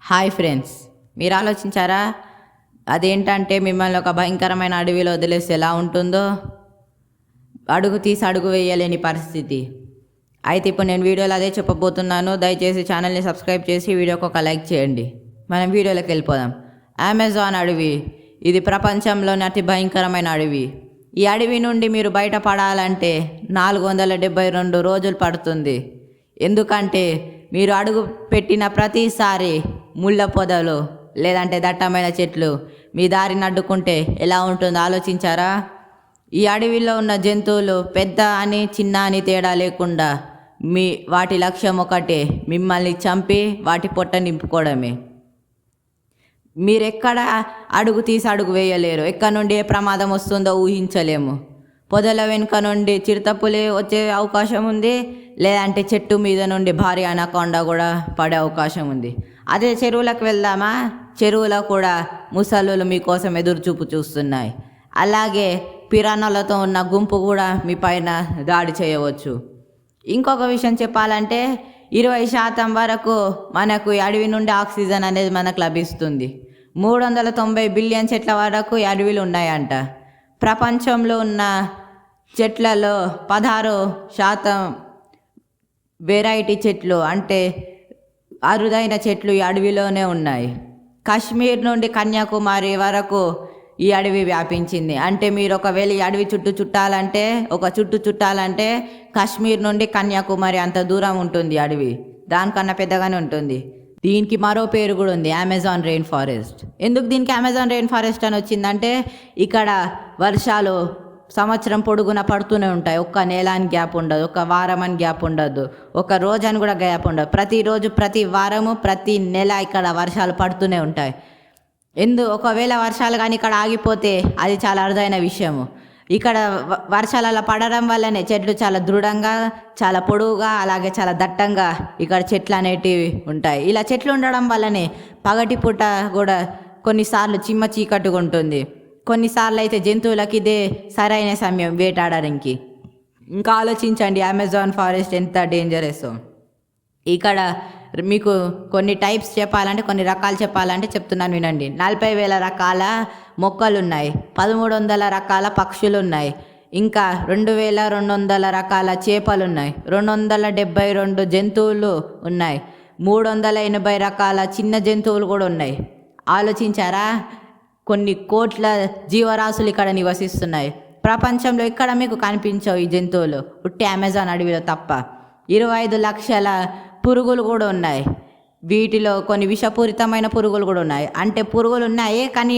Hi friends, మీరు ఆలోచించారా? అదేంటంటే మిమ్మల్ని ఒక భయంకరమైన అడవిలో వదిలేస్తే ఎలా ఉంటుందో, అడుగు తీసి అడుగు వేయలేని పరిస్థితి. అయితే ఇప్పుడు నేను వీడియోలో అదే చెప్పబోతున్నాను. దయచేసి ఛానల్ని సబ్స్క్రైబ్ చేసి వీడియోకి ఒక లైక్ చేయండి. మనం వీడియోలోకి వెళ్ళిపోదాం. అమెజాన్ అడవి ఇది ప్రపంచంలోని అతి భయంకరమైన అడవి. ఈ అడవి నుండి మీరు బయటపడాలంటే 472 రోజులు పడుతుంది. ఎందుకంటే మీరు అడుగు పెట్టిన ప్రతిసారి ముళ్ళ పొదలు లేదంటే దట్టమైన చెట్లు మీ దారిని అడ్డుకుంటే ఎలా ఉంటుందో ఆలోచించారా? ఈ అడవిలో ఉన్న జంతువులు పెద్ద అని చిన్న అని తేడా లేకుండా వాటి లక్ష్యం ఒకటే, మిమ్మల్ని చంపి వాటి పొట్ట నింపుకోవడమే. మీరెక్కడ అడుగు తీసి అడుగు వేయలేరు. ఎక్కడ నుండి ఏ ప్రమాదం వస్తుందో ఊహించలేము. పొదల వెనుక నుండి చిరుతపులి వచ్చే అవకాశం ఉంది, లేదంటే చెట్టు మీద నుండి భారీ అనకొండ కూడా పడే అవకాశం ఉంది. అదే చెరువులకు వెళ్దామా? చెరువులో కూడా ముసలులు మీకోసం ఎదురు చూస్తున్నాయి. అలాగే పిరాణాలతో ఉన్న గుంపు కూడా మీ పైన దాడి చేయవచ్చు. ఇంకొక విషయం చెప్పాలంటే 20% వరకు మనకు ఈ అడవి నుండి ఆక్సిజన్ అనేది మనకు లభిస్తుంది. 390 బిలియన్ చెట్ల వరకు ఈ అడవిలు ఉన్నాయంట. ప్రపంచంలో ఉన్న చెట్లలో 16% వెరైటీ చెట్లు అంటే అరుదైన చెట్లు ఈ అడవిలోనే ఉన్నాయి. కాశ్మీర్ నుండి కన్యాకుమారి వరకు ఈ అడవి వ్యాపించింది. అంటే మీరు ఒకవేళ ఈ అడవి చుట్టాలంటే కాశ్మీర్ నుండి కన్యాకుమారి అంత దూరం ఉంటుంది. అడవి దానికన్నా పెద్దగానే ఉంటుంది. దీనికి మరో పేరు కూడా ఉంది, అమెజాన్ రెయిన్ ఫారెస్ట్. ఎందుకు దీనికి అమెజాన్ రెయిన్ ఫారెస్ట్ అని వచ్చిందంటే ఇక్కడ వర్షాలు సంవత్సరం పొడుగున పడుతూనే ఉంటాయి. ఒక్క నెల అని గ్యాప్ ఉండదు, ఒక వారం అని గ్యాప్ ఉండదు, ఒక రోజు అని కూడా గ్యాప్ ఉండదు. ప్రతిరోజు, ప్రతి వారము, ప్రతి నెల ఇక్కడ వర్షాలు పడుతూనే ఉంటాయి. ఒకవేళ వర్షాలు కానీ ఇక్కడ ఆగిపోతే అది చాలా అరుదైన విషయము. ఇక్కడ వర్షాలు అలా పడడం వల్లనే చెట్లు చాలా దృఢంగా, చాలా పొడవుగా, అలాగే చాలా దట్టంగా ఇక్కడ చెట్లు అనేటివి ఉంటాయి. ఇలా చెట్లు ఉండడం వల్లనే పగటిపూట కూడా కొన్నిసార్లు చిమ్మ చీకట్టుగా ఉంటుంది. కొన్నిసార్లు అయితే జంతువులకి ఇదే సరైన సమయం వేటాడడానికి. ఇంకా ఆలోచించండి అమెజాన్ ఫారెస్ట్ ఎంత డేంజరస్. ఇక్కడ మీకు కొన్ని టైప్స్ చెప్పాలంటే, కొన్ని రకాలు చెప్పాలంటే చెప్తున్నాను వినండి. 40,000 రకాల మొక్కలు ఉన్నాయి, 1,300 రకాల పక్షులు ఉన్నాయి, ఇంకా 2,200 రకాల చేపలు ఉన్నాయి, 272 జంతువులు ఉన్నాయి, 380 రకాల చిన్న జంతువులు కూడా ఉన్నాయి. ఆలోచించారా? కొన్ని కోట్ల జీవరాశులు ఇక్కడ నివసిస్తున్నాయి. ప్రపంచంలో ఇక్కడ మీకు కనిపించవు ఈ జంతువులు, ఉట్టి అమెజాన్ అడవిలో తప్ప. 25 లక్షల పురుగులు కూడా ఉన్నాయి. వీటిలో కొన్ని విషపూరితమైన పురుగులు కూడా ఉన్నాయి. అంటే పురుగులు ఉన్నాయి కానీ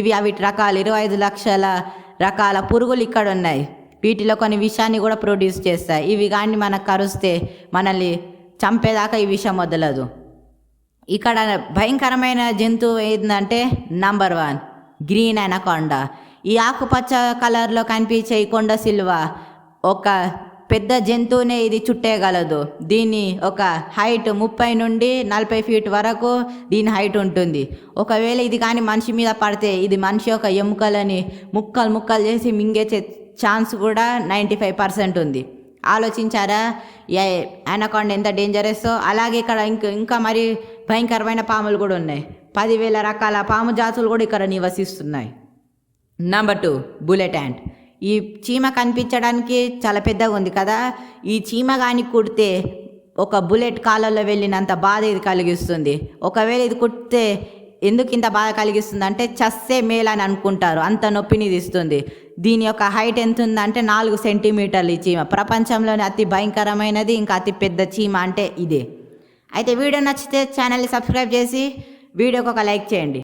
వీటి రకాలు 25 లక్షల రకాల పురుగులు ఇక్కడ ఉన్నాయి. వీటిలో కొన్ని విషాన్ని కూడా ప్రొడ్యూస్ చేస్తాయి. ఇవి కానీ మనకు కరుస్తే మనల్ని చంపేదాకా ఈ విషం వదలదు. ఇక్కడ భయంకరమైన జంతువు ఏంటంటే నంబర్ 1 గ్రీన్ అనకొండ. ఈ ఆకుపచ్చ కలర్లో కనిపించే ఈ కొండ సిల్వ ఒక పెద్ద జంతువునే ఇది చుట్టేయగలదు. దీని ఒక హైట్ 30 నుండి 40 ఫీట్ వరకు దీని హైట్ ఉంటుంది. ఒకవేళ ఇది కానీ మనిషి మీద పడితే ఇది మనిషి యొక్క ఎముకలని ముక్కలు చేసి మింగేసే ఛాన్స్ కూడా 95% ఉంది. ఆలోచించారా అనకొండ ఎంత డేంజరస్? అలాగే ఇక్కడ ఇంకా మరి భయంకరమైన పాములు కూడా ఉన్నాయి. 10,000 రకాల పాము జాతులు కూడా ఇక్కడ నివసిస్తున్నాయి. Number 2 bullet ant. ఈ చీమ కనిపించడానికి చాలా పెద్దగా ఉంది కదా. ఈ చీమ కానీ కుడితే ఒక బుల్లెట్ కాలంలో వెళ్ళినంత బాధ ఇది కలిగిస్తుంది. ఒకవేళ ఇది కుడితే ఎందుకు ఇంత బాధ కలిగిస్తుంది అంటే చస్తే మేలు అని అనుకుంటారు, అంత నొప్పిని ఇది ఇస్తుంది. దీని యొక్క హైట్ ఎంత ఉందంటే 4 సెంటీమీటర్లు. ఈ చీమ ప్రపంచంలోనే అతి భయంకరమైనది, ఇంకా అతి పెద్ద చీమ అంటే ఇదే. అయితే వీడియో నచ్చితే ఛానల్ని సబ్స్క్రైబ్ చేసి వీడియోకి ఒక లైక్ చేయండి.